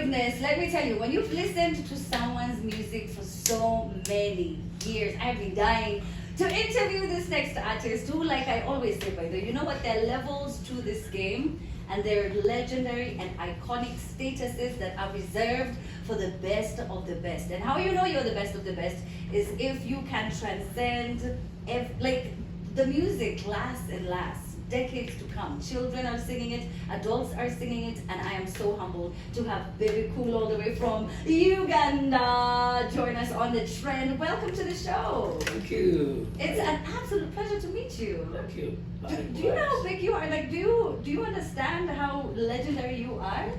goodness, let me tell you, when you've listened to someone's music for so many years, I've been dying to interview this next artist who, like I always say, by the way, you know what, there are levels to this game, and there are legendary and iconic statuses that are reserved for the best of the best. And how you know you're the best of the best is if you can transcend, like the music lasts and lasts. Decades to come. Children are singing it, adults are singing it, and I am so humbled to have Bebe all the way from Uganda join us on the trend. Welcome to the show. Thank you. It's an absolute pleasure to meet you. Thank you. Do you know how big you are? Like, do you understand how legendary you are?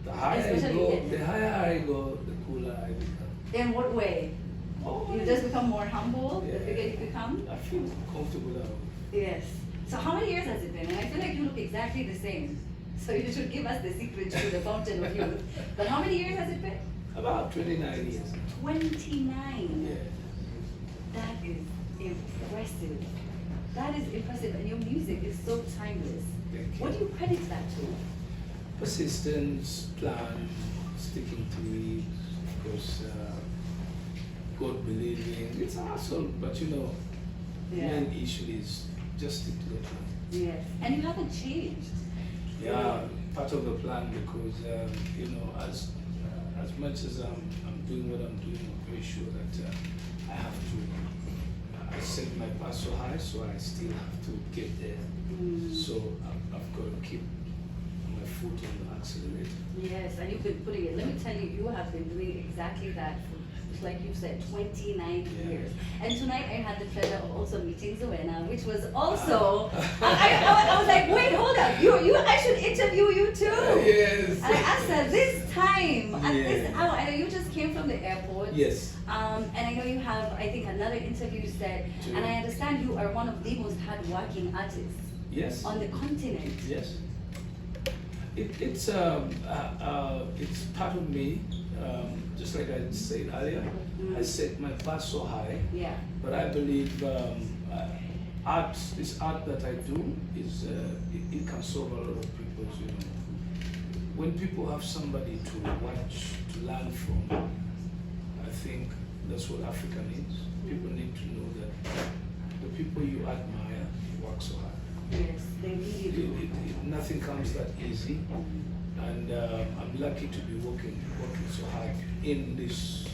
The higher I go, the cooler I become. In what way? Oh, You just become more humble yeah. the bigger you become? I feel comfortable now. Yes. So how many years has it been? And I feel like you look exactly the same. So you should give us the secret to the fountain of youth. But how many years has it been? About 29 years. 29. Yeah. That is impressive. That is impressive. And your music is so timeless. Thank you. What do you credit that to? Persistence, plan, sticking to it, of course, God believing. It's a hustle, but you know, the main issue is just stick to the plan. Yes. And you haven't changed. Yeah, part of the plan because you know, as much as I'm doing what I'm doing, I'm very sure that I have to. I set my bar so high, so I still have to get there. So I've got to keep my foot on the accelerator. Yes, and you've been putting it. Let me tell you, you have been doing exactly that for, like you said, 29 years. And tonight I had the pleasure of also meeting Zoena, which was also. I was like, wait, hold up, you I should interview you too. Yes. And I asked her this time at this hour. I know you just came from the airport. Yes. And I know you have, I think, another interview set. True. And I understand you are one of the most hardworking artists. Yes. On the continent. Yes. It's part of me. Just like I said earlier, I set my bar so high. Yeah. But I believe this art that I do is it can solve a lot of people's. You know, when people have somebody to watch, to learn from, I think that's what Africa needs. People need to know that the people you admire work so hard. Yes, they really do. Nothing comes that easy, and I'm lucky to be working so hard in this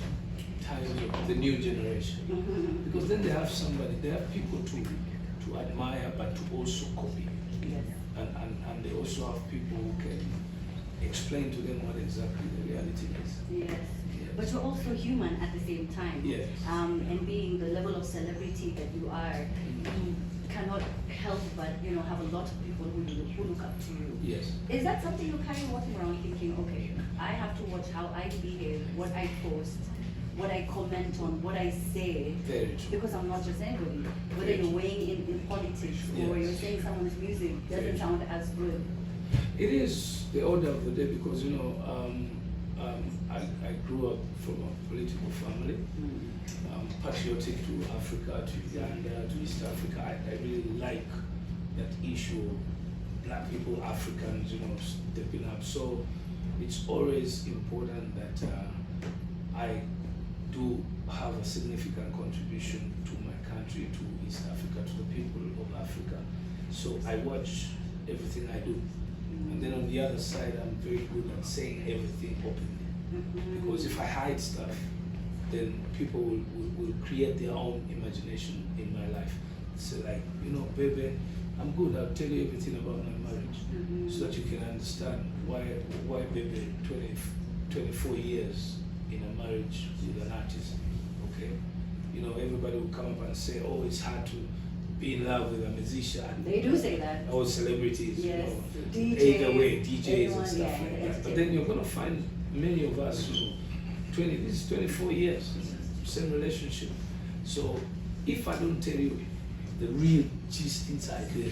time of the new generation. Because then they have somebody, they have people to admire, but to also copy. Yes. And they also have people who can explain to them what exactly the reality is. Yes. Yes. But you're also human at the same time. Yes. And being the level of celebrity that you are, you cannot help but have a lot of people who look up to you. Yes. Is that something you kind of walking around thinking, okay, I have to watch how I behave, what I post, what I comment on, what I say, Very true. because I'm not just anybody. Whether Very you're true. weighing in politics or Yes. you're saying someone's music Very doesn't true. sound as good. It is the order of the day because I grew up from a political family, patriotic to Africa, to Uganda, to East Africa. I really like that issue, Black people, Africans, stepping up. So it's always important that I do have a significant contribution to my country, to East Africa, to the people of Africa. So I watch everything I do. And then on the other side, I'm very good at saying everything openly. Because if I hide stuff, then people will create their own imagination in my life. So like, Bebe, I'm good, I'll tell you everything about my marriage so that you can understand why Bebe 24 years in a marriage with an artist, okay? Everybody will come up and say, oh, it's hard to be in love with a musician. They do say that. Or celebrities, Yes. DJs, either way, DJs everyone, and stuff yeah, like that. But then you're gonna find many of us, this is 24 years, same relationship. So if I don't tell you the real gist inside there,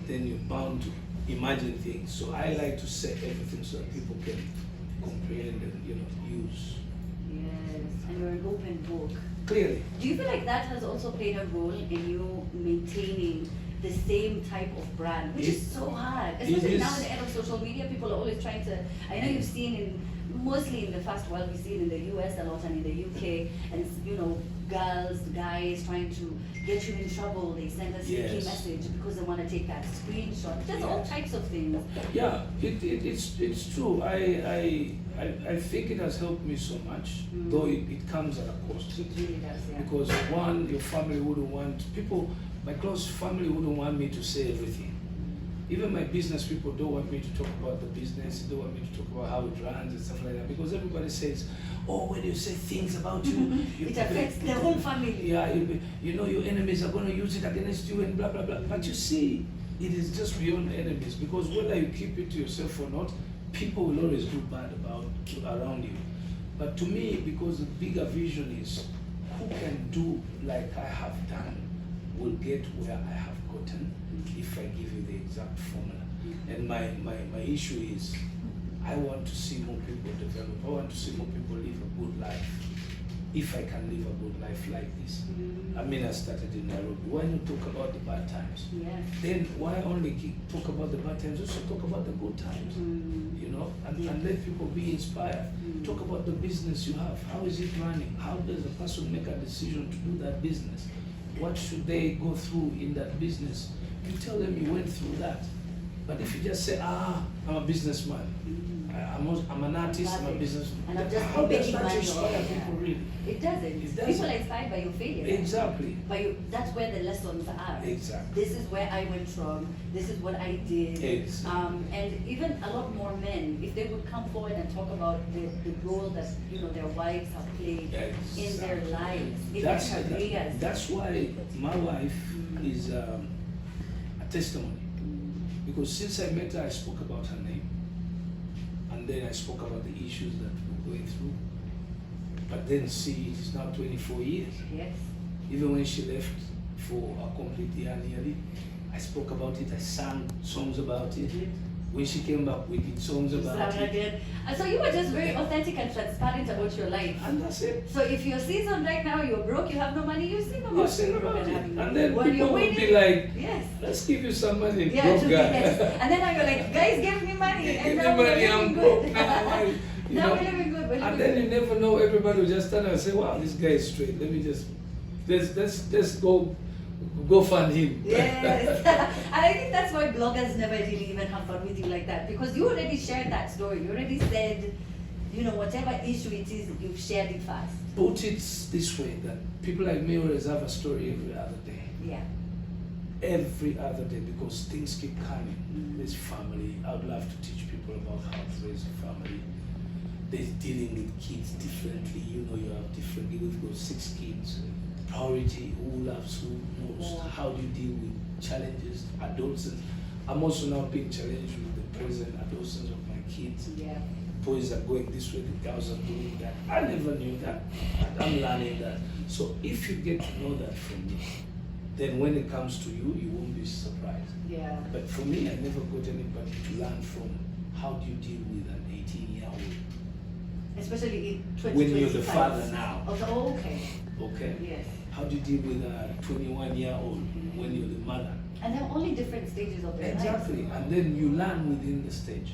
then you're bound to imagine things. So I like to say everything so that people can comprehend and use. Yes, and you're an open book. Clearly. Do you feel like that has also played a role in you maintaining the same type of brand, which is so hard. It Especially is. now in the era of social media, people are always trying to, I know you've seen mostly in the first world, we see it in the US a lot and in the UK, and girls, guys trying to get you in trouble. They send us a key Yes. message because they want to take that screenshot. Just all Yes. types of things. Yeah, it's true. I think it has helped me so much, though it comes at a cost. It really does, yeah. Because one, your family wouldn't want my close family wouldn't want me to say everything. Even my business people don't want me to talk about the business, they don't want me to talk about how it runs and stuff like that, because everybody says, oh, when you say things about you, It affects the whole family. Yeah, your enemies are going to use it against you and blah, blah, blah. But you see, it is just beyond enemies, because whether you keep it to yourself or not, people will always do bad around you. But to me, because the bigger vision is who can do like I have done will get where I have gotten if I give you the exact formula. And my issue is I want to see more people develop. I want to see more people live a good life. If I can live a good life like this. I mean, I started in Nairobi. Why not talk about the bad times? Yes. Then why only talk about the bad times? Also talk about the good times. And let people be inspired. Talk about the business you have. How is it running? How does a person make a decision to do that business? What should they go through in that business? You tell them you went through that. But if you just say, I'm a businessman, I'm an artist, I'm a businessman. And I'm just how does making that money. inspire people really? It doesn't. It doesn't. People are inspired by your failure. Exactly. That's where the lessons are. Exactly. This is where I went from. This is what I did. Exactly. And even a lot more men, if they would come forward and talk about the role that their wives have played in their lives, in their careers. That's why my wife is a testimony. Because since I met her, I spoke about her name. And then I spoke about the issues that we're going through. But then see, it's now 24 years. Yes. Even when she left for a complete year nearly, I spoke about it, I sang songs about it. When she came back, we did songs about it. Again. And so you were just very authentic and transparent about your life. And that's it. So if your season right now, you're broke, you have no money, you sing about it. And then when people would be like, yes, let's give you some money, yeah, broke guy. Yes. And then now you're like, guys, give me money. And Give now me we're money, living I'm good. broke now. Now we're living good. And then you never know, everybody will just stand and say, wow, this guy is straight. Let me just, let's go fund him. Yes. And I think that's why bloggers never really even have fun with you like that, because you already shared that story. You already said, whatever issue it is, you've shared it fast. Put it this way, that people like me always have a story every other day. Yeah. Every other day, because things keep coming. There's family. I would love to teach people about how to raise a family. There's dealing with kids differently. You have different, you've got 6 kids. Priority, who loves who most, how do you deal with challenges, adolescents. I'm also now being challenged with the present adolescents of my kids. Yeah. Boys are going this way, the girls are doing that. I never knew that. I'm learning that. So if you get to know that from me, then when it comes to you, you won't be surprised. Yeah. But for me, I never got anybody to learn from how do you deal with an 18-year-old. Especially in 2025. When you're the father now. Oh, okay. Okay? Yes. How do you deal with a 21-year-old when you're the mother? And they're only different stages of their lives. Exactly. And then you learn within the stage,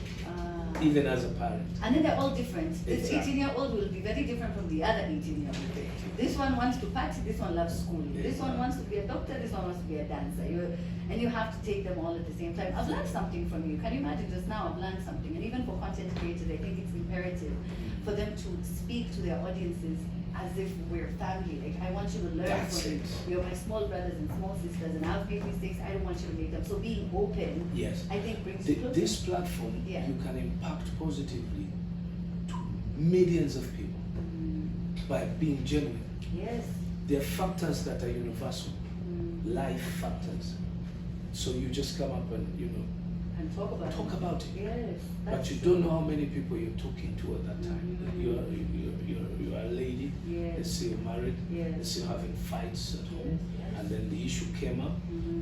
even as a parent. And then they're all different. This Exactly. 18-year-old will be very different from the other 18-year-old. This one wants to party, this one loves school. This one wants to be a doctor, this one wants to be a dancer. And you have to take them all at the same time. I've learned something from you. Can you imagine just now I've learned something? And even for content creators, I think it's imperative for them to speak to their audiences as if we're family. Like, I want you to learn That's from me. it. You're my small brothers and small sisters, and I've made mistakes. I don't want you to make them. So being open, Yes. I think, brings you closer. This platform, Yeah. you can impact positively to millions of people by being genuine. Yes. There are factors that are universal, life factors. So you just come up and And talk about it. it. Yes. But you don't know how many people you're talking to at that time. You are a lady. Yes. Let's say you're married. Yes. Let's say you're having fights at home, Yes. and then the issue came up.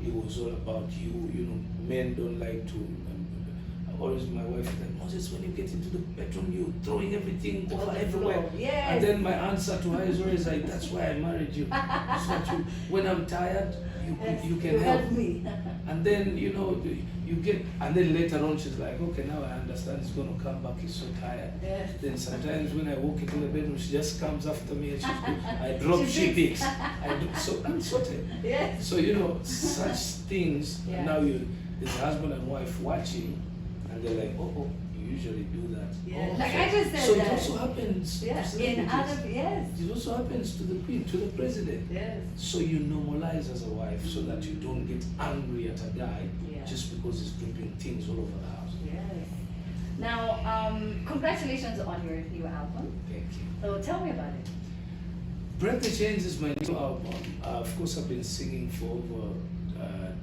It was all about you. Men don't like to. Always my wife is like, Moses, when you get into the bedroom, you're throwing everything over everywhere. Yes. And then my answer to her is always like, that's why I married you. So that when I'm tired, you can help me. And then, you know, you get, and then later on she's like, okay, now I understand he's going to come back, he's so tired. Yes. Then sometimes when I walk into the bedroom, she just comes after me and I drop, she picks. I do, so I'm sorted. Yes. So, you know, such things, Yeah. and now there's a husband and wife watching, and they're like, oh, you usually do that. Yeah. Oh, Like so, I just said so that. it also happens Yeah. to In celebrities. other, yes. It also happens to the queen, to the president. Yes. So you normalize as a wife so that you don't get angry at a guy Yeah. just because he's dripping things all over the house. Yes. Now, congratulations on your new album. Thank you. So tell me about it. Break the Chains is my new album. Of course, I've been singing for over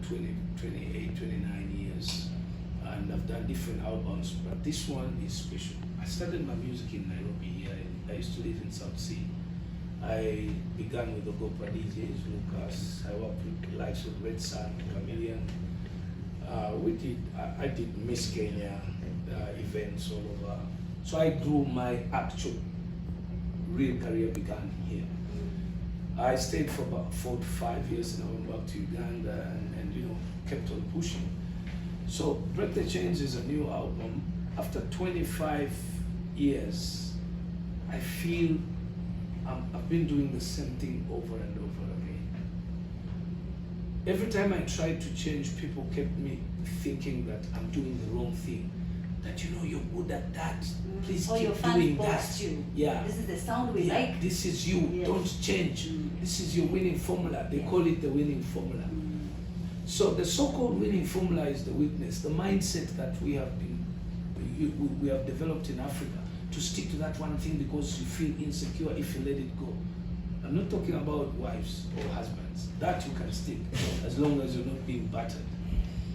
28, 29 years. And I've done different albums, but this one is special. I started my music in Nairobi. I used to live in South Sea. I began with the Gopa DJs, Lucas. I worked with the likes of Red Sun, Chameleon. I did Miss Kenya events all over. So I grew my actual real career began here. I stayed for about 4 to 5 years and I went back to Uganda and you know, kept on pushing. So Break the Chains is a new album. After 25 years, I feel I've been doing the same thing over and over again. Every time I tried to change, people kept me thinking that I'm doing the wrong thing. That, you know, you're good at that. Please Or keep your fans doing boast that. you. Yeah. This is the sound we Yeah, like. this is you. Yes. Don't change. This is your winning formula. They Yeah. call it the winning formula. So the so-called winning formula is the weakness, the mindset that we have developed in Africa to stick to that one thing because you feel insecure if you let it go. I'm not talking about wives or husbands. That you can stick as long as you're not being battered.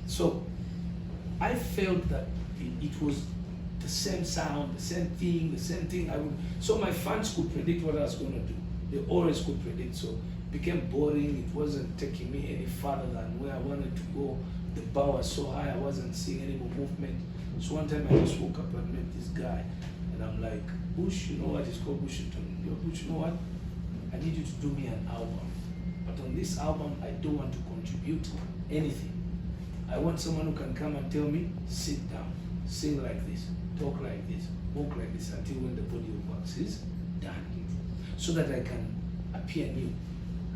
So I felt that it was the same sound, the same thing. So my fans could predict what I was going to do. They always could predict. So it became boring. It wasn't taking me any further than where I wanted to go. The bar was so high, I wasn't seeing any more movement. So one time I just woke up and met this guy, and I'm like, Bush, you know what? It's called Bushington. Yo, Bush, you know what? I need you to do me an album. But on this album, I don't want to contribute anything. I want someone who can come and tell me, sit down, sing like this, talk like this, walk like this, until when the body of wax is done. So that I can appear new.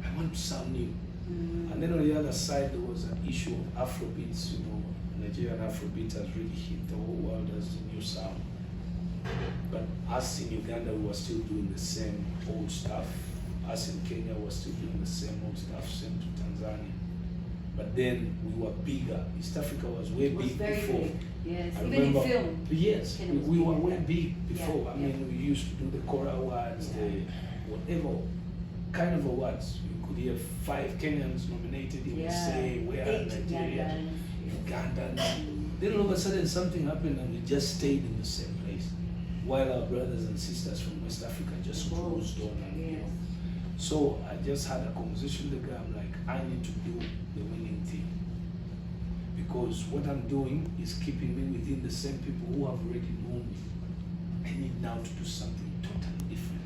I want to sound new. And then on the other side, there was an issue of Afrobeats. You know, Nigerian Afrobeat has really hit the whole world as a new sound. But us in Uganda, we were still doing the same old stuff. Us in Kenya were still doing the same old stuff, same to Tanzania. But then we were bigger. East Africa was way It was big very before. big. Yes, I even remember, in film. yes, Kenya was we were big, way yeah. big before. Yeah, I mean, we used to do the Kora awards, Yeah. the whatever kind of awards. You could hear 5 Kenyans nominated in USA, where 8 Nigeria, Ugandans. Uganda. Then all of a sudden something happened and we just stayed in the same place. While our brothers and sisters from West Africa just cruised on and you know. So I just had a conversation with the guy. I'm like, I need to do the winning thing. Because what I'm doing is keeping me within the same people who have already known me. I need now to do something totally different.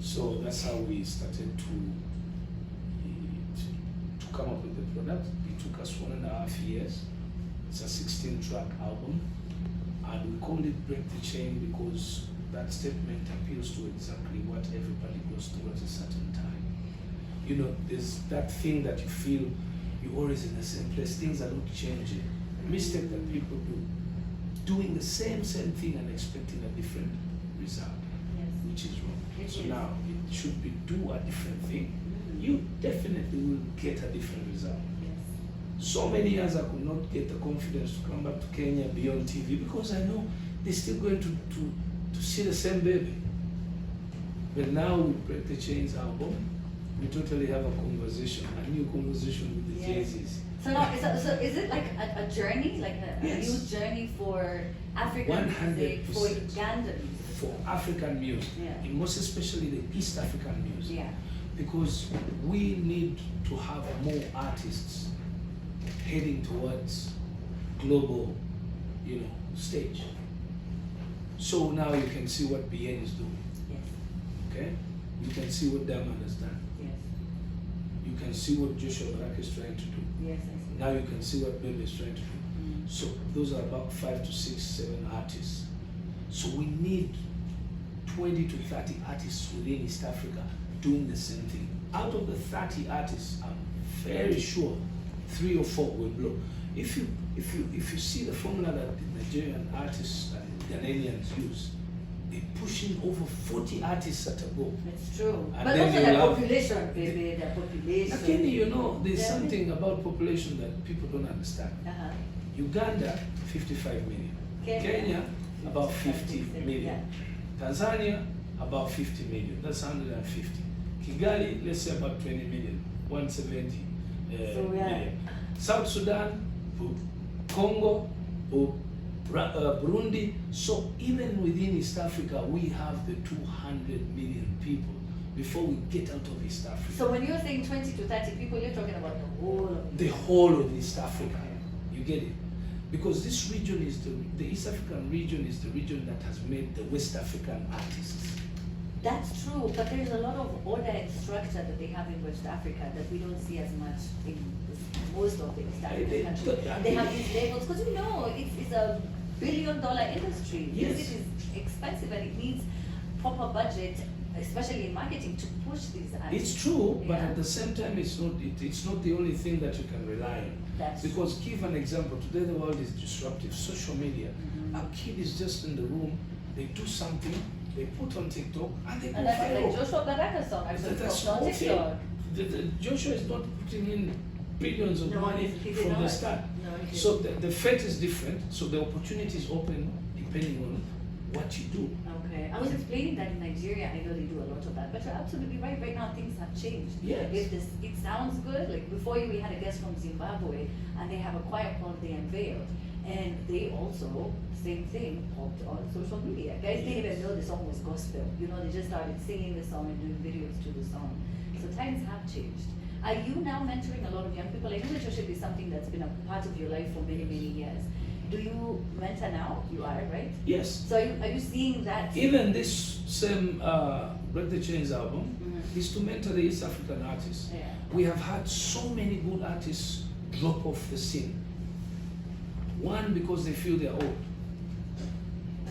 So that's how we started to come up with the product. It took us 1.5 years. It's a 16-track album. And we called it Break the Chain because that statement appeals to exactly what everybody goes through at a certain time. You know, there's that thing that you feel you're always in the same place, things are not changing. A mistake that people do, doing the same thing and expecting a different result, which is wrong. So now it should be do a different thing. You definitely will get a different result. So many years I could not get the confidence to come back to Kenya beyond TV because I know they're still going to see the same Bebe. But now we Break the Chains album, we totally have a conversation, a new conversation with the Jay-Z's. So now, so is it like a journey, like a Yes. new journey for African music, for 100%. Ugandan music? For African music, Yeah. and most especially the East African music. Yeah. Because we need to have more artists heading towards global, you know, stage. So now you can see what BN is doing, Yes. okay? You can see what Diamond has done. Yes. You can see what Joshua Barak is trying to do. Yes, I see. Now you can see what Bebe is trying to do. So those are about 5 to 6, 7 artists. So we need 20 to 30 artists within East Africa doing the same thing. Out of the 30 artists, I'm very sure 3 or 4 will blow. If you see the formula that the Nigerian artists and Ghanaians use, they're pushing over 40 artists at a go. It's true. And But then also you the love- population, baby, the population. Again, you know, there's Yeah. something about population that people don't understand. Uh-huh. Uganda, 55 million. Kenya, about 50 million. Yeah. Tanzania, about 50 million. That's 150. Kigali, let's say about 20 million, 170 So, yeah. million. South Sudan, Congo, Burundi. So even within East Africa, we have the 200 million people before we get out of East Africa. So when you're saying 20 to 30 people, you're talking about the whole of The whole of East Africa. You get it? Because this region is the East African region is the region that has made the West African artists. That's true, but there's a lot of order and structure that they have in West Africa that we don't see as much in most of the East African countries. They have these labels, because you know, it's a billion-dollar industry. Yes. Music is expensive and it needs proper budget, especially in marketing, to push these artists. It's true, but Yeah. at the same time, it's not the only thing that you can rely on. That's Because give an example. Today the world is disruptive. Social media. A kid is just in the room. They do something. They put on TikTok and they go And that's like viral. Joshua Baraka's song actually That's popped the on whole thing. TikTok. Joshua is not putting in billions of No, money he did from the not. start. No, he So the fate is different. So the opportunity is open depending on what you do. Okay, I was explaining that in Nigeria, I know they do a lot of that, but you're absolutely right. Right now, things have changed. Yes. If this, it sounds good. Like before you, we had a guest from Zimbabwe, and they have a choir called The Unveiled, and they also same thing popped on social media. Guys didn't even know the song was gospel. You know, they just started singing the song and doing videos to the song. So times have changed. Are you now mentoring a lot of young people? I know mentorship is something that's been a part of your life for many, many years. Do you mentor now? You are, right? Yes. So are you seeing that? Even this same Break the Chains album is to mentor the East African artists. Yeah. We have had so many good artists drop off the scene. One, because they feel they're old.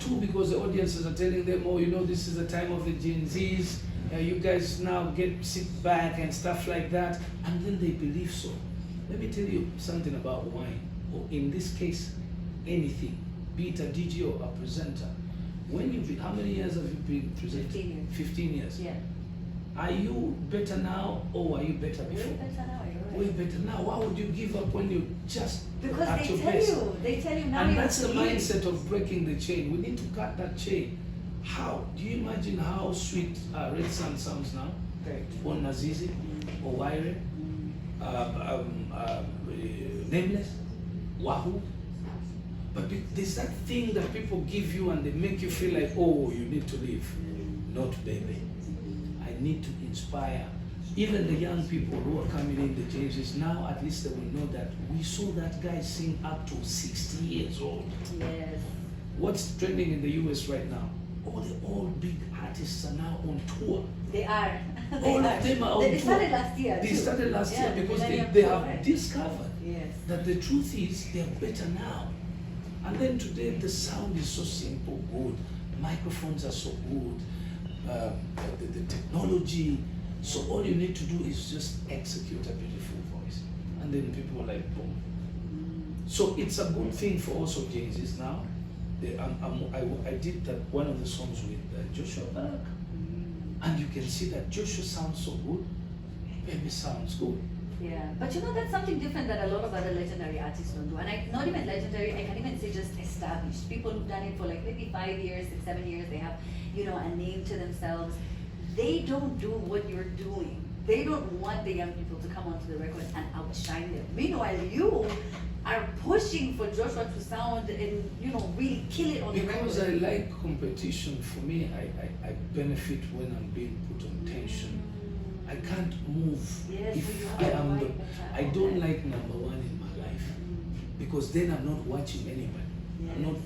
Two, because the audiences are telling them, oh, you know, this is the time of the Gen Zs. You guys now sit back and stuff like that. And then they believe so. Let me tell you something about wine, or in this case, anything, be it a DJ or a presenter. How many years have you been presenting? 15 years. 15 years. Yeah. Are you better now or are you better Way before? better now, you're right. Way better now. Why would you give up when you just Because at they your tell best? they tell you now And you that's have the to leave. mindset of breaking the chain. We need to cut that chain. How? Do you imagine how sweet Red Sun sounds now? Great. Or Nazizi, or Waire, Nameless, Wahoo. But there's that thing that people give you and they make you feel like, oh, you need to leave. Not Bebe. I need to inspire even the young people who are coming in the changes. Now at least they will know that we saw that guy sing up to 60 years old. Yes. What's trending in the US right now? All big artists are now on tour. They are. All of them are on They tour. started last year. They too. started last Yeah, year the because they Millennium have Tour. discovered Yes. that the truth is they're better now. And then today the sound is so simple, good. Microphones are so good. The technology. So all you need to do is just execute a beautiful voice. And then people are like, boom. So it's a good thing for also Gen-Zs now. I did that one of the songs with Joshua Barak. And you can see that Joshua sounds so good. Baby sounds good. Yeah, but you know that's something different that a lot of other legendary artists don't do. And not even legendary, I can even say just established. People who've done it for like maybe 5 years, 6, 7 years, they have, you know, a name to themselves. They don't do what you're doing. They don't want the young people to come onto the record and outshine them. Meanwhile, you are pushing for Joshua to sound and, you know, really kill it on the record. Because I like competition. For me, I benefit when I'm being put on tension. I can't move Yes, if so you have I to am fight I don't like number one in my life, because then I'm not watching anybody. I'm not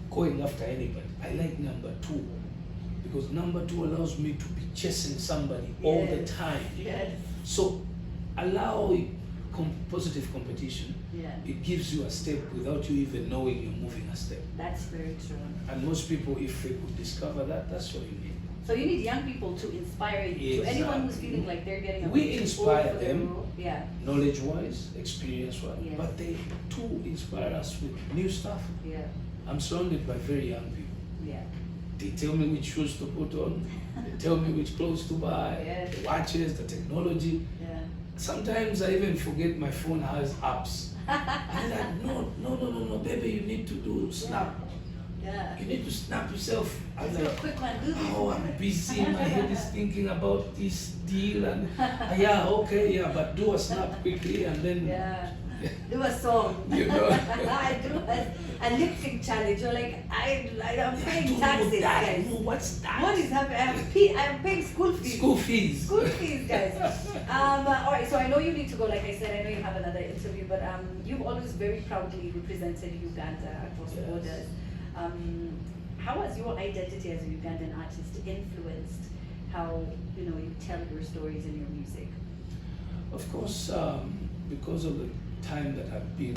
going after anybody. I like number two, because number two allows me to be chasing somebody all the time. Yes. So allow positive competition, Yeah. it gives you a step without you even knowing you're moving a step. That's very true. And most people, if they could discover that, that's what you need. So you need young people to inspire you. To anyone who's Exactly. feeling like they're getting a We bit too inspire old for their them. role. Yeah. Knowledge-wise, experience-wise, Yes. but they too inspire us with new stuff. Yeah. I'm surrounded by very young people. Yeah. They tell me which shoes to put on, they tell me which clothes to buy, Yes. the watches, the technology. Yeah. Sometimes I even forget my phone has apps. I'm like, no, baby, you need to do Snap. Yeah. You need to snap yourself. I'm Let's do a like, quick one. Do this. oh, I'm busy. My head is thinking about this deal, and yeah, okay, yeah, but do a snap quickly, and then Yeah. Do a song. You know. I do a lip sync challenge. You're like, I'm paying taxes, guys. No, what's that? What is happening? I'm paying school fees. School fees. School fees, guys. All right, so I know you need to go. Like I said, I know you have another interview, but you've always very proudly represented Uganda across Yes. borders. How has your identity as a Ugandan artist influenced how you tell your stories in your music? Of course, because of the time that I've been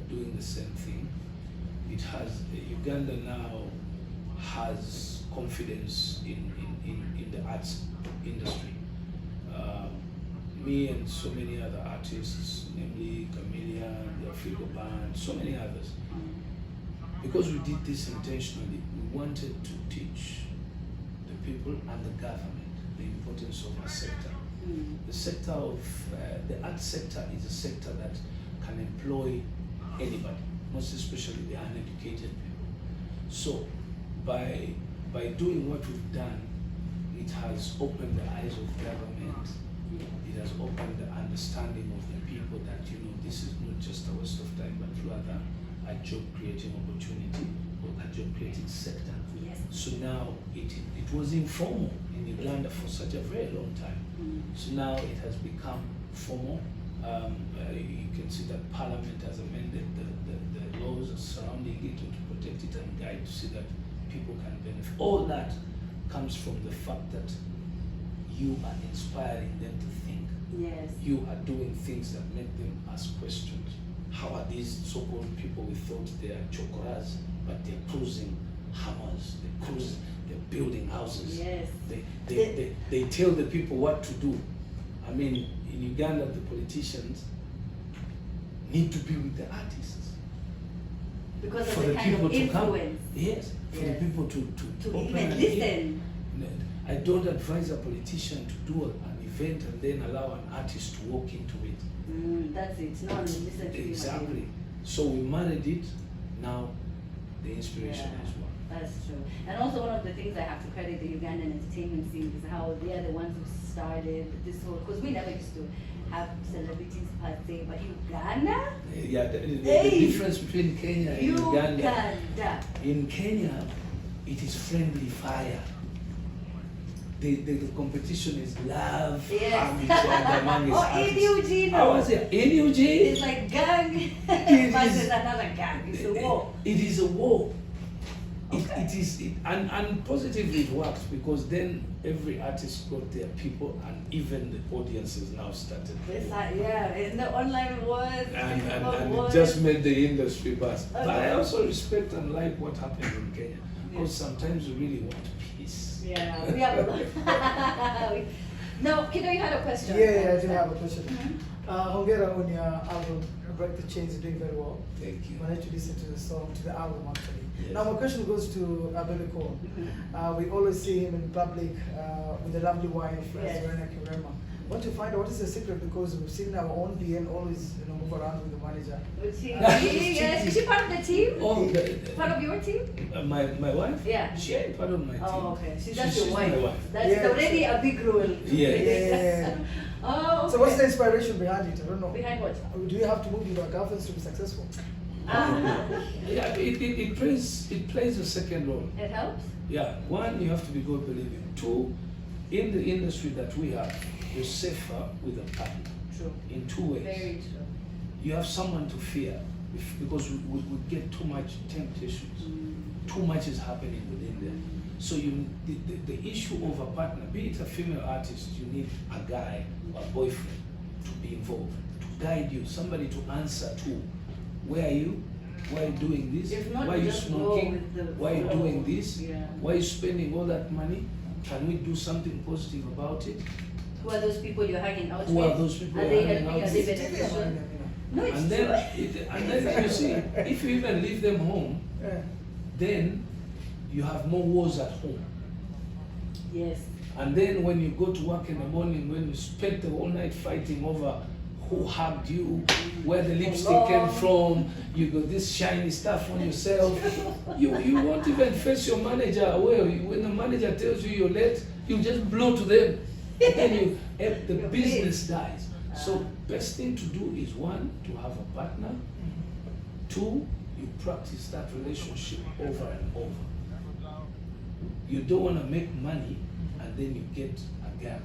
doing the same thing, it has Uganda now has confidence in the arts industry. Me and so many other artists, namely Chameleon, the Africa Band, so many others. Because we did this intentionally, we wanted to teach the people and the government the importance of our sector. The sector of the art sector is a sector that can employ anybody, most especially the uneducated people. So by doing what we've done, it has opened the eyes of government. It has opened the understanding of the people that this is not just a waste of time, but rather a job creating opportunity or a job creating sector. Yes. So now it was informal in Uganda for such a very long time. So now it has become formal. You can see that Parliament has amended the laws surrounding it to protect it and guide to see that people can benefit. All that comes from the fact that you are inspiring them to think. Yes. You are doing things that make them ask questions. How are these so-called people we thought they are chokoras, but they're cruising hammers, they're building houses. Yes. They tell the people what to do. I mean, in Uganda, the politicians need to be with the artists. Because of For the the kind people of to come. influence. Yes, for the Yes. people to open even and listen. I don't advise a politician to do an event and then allow an artist to walk into it. That's it. No, listen to you. Exactly. So we married it. Now the inspiration Yeah. is one. That's true. And also one of the things I have to credit the Ugandan entertainment scene is how they are the ones who started this whole, because we never used to have celebrities per se, but Uganda? Yeah, the Hey! difference between Kenya and Uganda. Uganda. In Kenya, it is friendly fire. The competition is love. Yes. harm each other among its Or in artists. Eugene. How was it? In Eugene? It's like gang It versus is- another gang. It's a war. It is a war. Okay. And positively it works because then every artist got their people and even the audiences now started. Yeah, in the online world. And it world. just made the industry bust. But Okay. I also respect and like what happened in Kenya. Because sometimes we really want peace. Yeah, we have a lot. No, Kido, you had a question. Yeah, I do have a question. Mhm. Hongera on your album, Break the Chains, is doing very well. Thank you. Managed to listen to the song, to the album actually. Yes. Now my question goes to Bebe. We always see him in public with a lovely wife, Yes. Serena Kirema. I want to find out what is the secret, because we've seen our own DN always move around with the manager. Was she, She's yes, is she part of the team? Oh, Part of your team? my wife? Yeah. She ain't part of my team. Oh, okay. She's She's just your my wife. wife. That's Yeah. already a big role. Yeah. Yeah. Oh, okay. So what's the inspiration behind it? I don't know. Behind what? Do you have to move with your girlfriends to be successful? Yeah, it plays a second role. It helps? Yeah, one, you have to be God believing. Two, in the industry that we have, you're safer with a partner True. in two ways. Very true. You have someone to fear because we get too much temptations. Too much is happening within there. So the issue of a partner, be it a female artist, you need a guy or a boyfriend to be involved. guide you, somebody to answer to. Where are you? Why are you doing this? If not, Why are you just go smoking? with the Why are you flow. doing this? Yeah. Why are you spending all that money? Can we do something positive about it? Who are those people you're hanging out with? Who are those people Are you're they hanging helping? out Are they with? beneficial? No, it's And true. then you see, if you even leave them home, Yeah. then you have more wars at home. Yes. And then when you go to work in the morning, when you spend the whole night fighting over who hugged you, where the lipstick came from, you got this shiny stuff on yourself, you won't even face your manager away. When the manager tells you you're late, you just blow to them. And then the You're business dies. So best thing to do is, one, to have a partner. Two, you practice that relationship over and over. You don't want to make money and then you get a gap.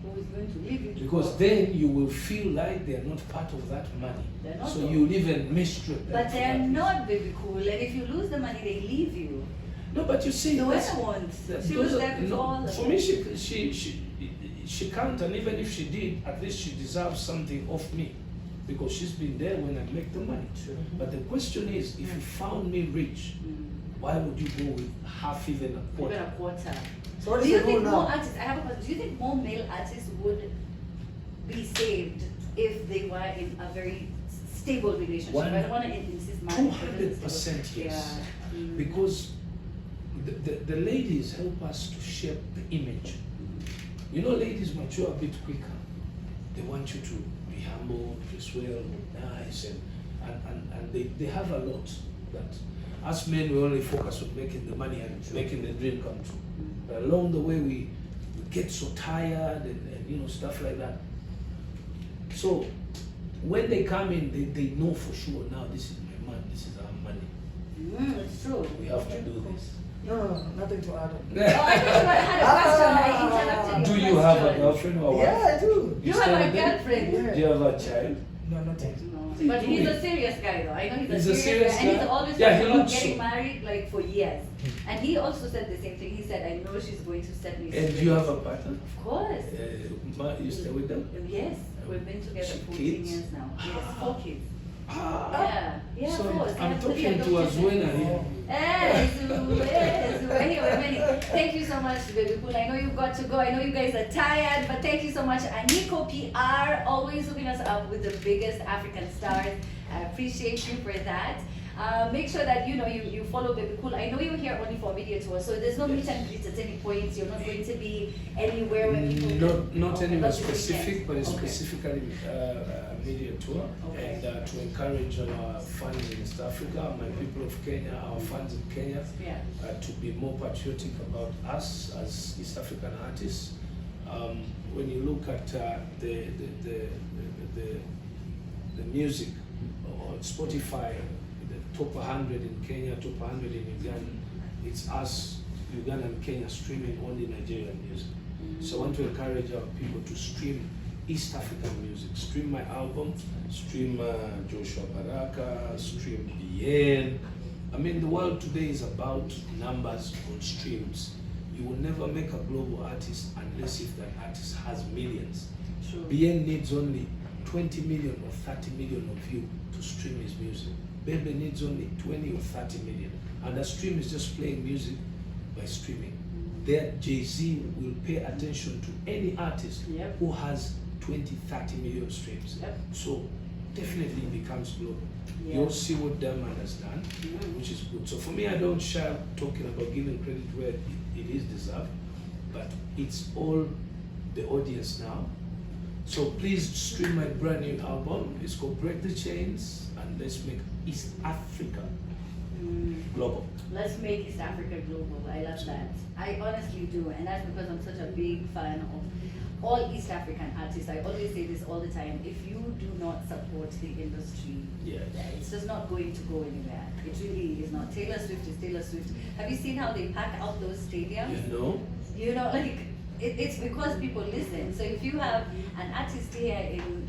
Who is going to leave you? to Because go? then you will feel like they are not part of that money. They're not So though. you'll even mistreat them. But for they're that not, baby cool. And if you lose the money, they leave you. reason. No, but you see, No that's- one wants. that- She those was are- there before all no, of for them. me, she can't, and even if she did, at least she deserves something off me. Because she's been there when I make the money. But the question is, if you found me rich, why would you go with half, even a Even quarter? a quarter. So what Do is you the rule think more now? artists, I have a question, do you think more male artists would be saved if they were in a very stable relationship? I don't want to insist marriage. but it's 200% stable. yes. Yeah. Mm. Because the ladies help us to shape the image. You know, ladies mature a bit quicker. They want you to be humble, dress well, nice, and they have a lot that us men, we only focus on making the money and making the dream come true. But along the way, we get so tired and stuff like that. So when they come in, they know for sure, now this is my man, this is our money. It's true. We have to do this. No, nothing to add on. Oh, I thought you had a question. I interrupted Do your you have a question. girlfriend or what? Yeah, I do. You stay have a with them? girlfriend. Yeah. Do you have a child? No, not yet. No, but he's a serious guy though. I know he's a serious guy. And he's always Yeah, he talking about looks getting so. married like for years. And he also said the same thing. He said, I know she's going to set me And straight. do you have a partner? Of course. You stay with them? Yes. We've been together 14 Kids? years now. Yes, 4 kids. Ah, Yeah, so of course. I I'm have 3 talking to adopted Azwena children. here. We're here with many. Thank you so much, Baby Cool. I know you've got to go. I know you guys are tired, but thank you so much. Aniko PR, always hooking us up with the biggest African stars. I appreciate you for that. Make sure that you follow Baby Cool. I know you're here only for media tour, so there's no meet and greet at any point. You're not going to be anywhere where people Not anywhere not this specific, weekend. but it's Okay. specifically a media tour. Okay. And to encourage our fans in East Africa, my people of Kenya, our fans in Kenya, Yeah. to be more patriotic about us as East African artists. When you look at the music on Spotify, the top 100 in Kenya, top 100 in Uganda, it's us, Uganda and Kenya, streaming only Nigerian music. So I want to encourage our people to stream East African music. Stream my album, stream Joshua Baraka, stream Bien. I mean, the world today is about numbers on streams. You will never make a global artist unless if that artist has millions. True. Bien needs only 20 million or 30 million of you to stream his music. Bebe needs only 20 or 30 million. And a stream is just playing music by streaming. There, Jay-Z will pay attention to any artist Yep. who has 20, 30 million streams. Yep. So definitely it becomes global. Yeah. You all see what Diamond has done, which is good. So for me, I don't shy talking about giving credit where it is deserved, but it's all the audience now. So please stream my brand new album. It's called Break the Chains, and let's make East Africa global. Let's make East Africa global. I love that. I honestly do, and that's because I'm such a big fan of all East African artists. I always say this all the time. If you do not support the industry, Yeah. it's just not going to go anywhere. It really is not. Taylor Swift is Taylor Swift. Have you seen how they pack out those stadiums? You know? You know, like it's because people listen. So if you have an artist here in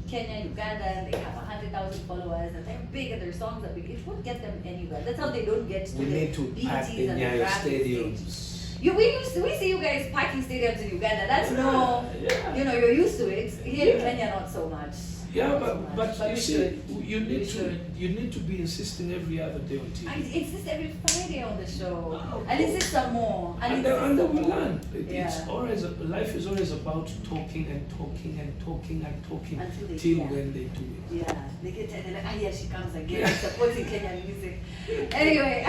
Kenya, Uganda, and they have 100,000 followers and they're big and their songs are big, it won't get them anywhere. That's how they don't get to We the need to pack BETs the and Nyayo Grammy stage. stadiums. We see you guys packing stadiums in Uganda. That's no, Yeah. you're used to it. Here in Kenya, not so much. Yeah, so but, much. but you we see, should. you We need to should. you need to be insisting every other day on I TV. insist every Friday on the show. Oh, I'll insist some more. I'll And insist then some we more. learn. It's Yeah. always life is always about talking and talking and talking and talking Until they till hear. when they do it. Yeah, they get tired. They're like, ah, here she comes again, supporting Kenyan music. Anyway,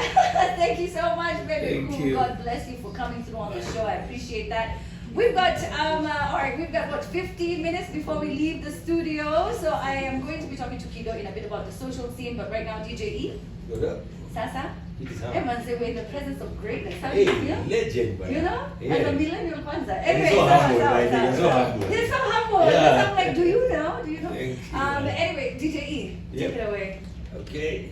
thank you so much, Bebe. Thank you. God bless you for coming through on the show. I appreciate that. We've got all right. We've got what 15 minutes before we leave the studio. So I am going to be talking to Kido in a bit about the social scene. But right now, DJ E, Good up. Sasa, It is how. everyone say we're in the presence of greatness. How do Hey, you feel? legend, man. You know, Yeah. as a millennial kwanza. He's Anyway, so humble, sawa, right? sawa, He's so sawa. humble. He's so humble. Yeah. I'm like, do you know? Do you know? Thank you. Anyway, DJ E, take Yep. it away. Okay.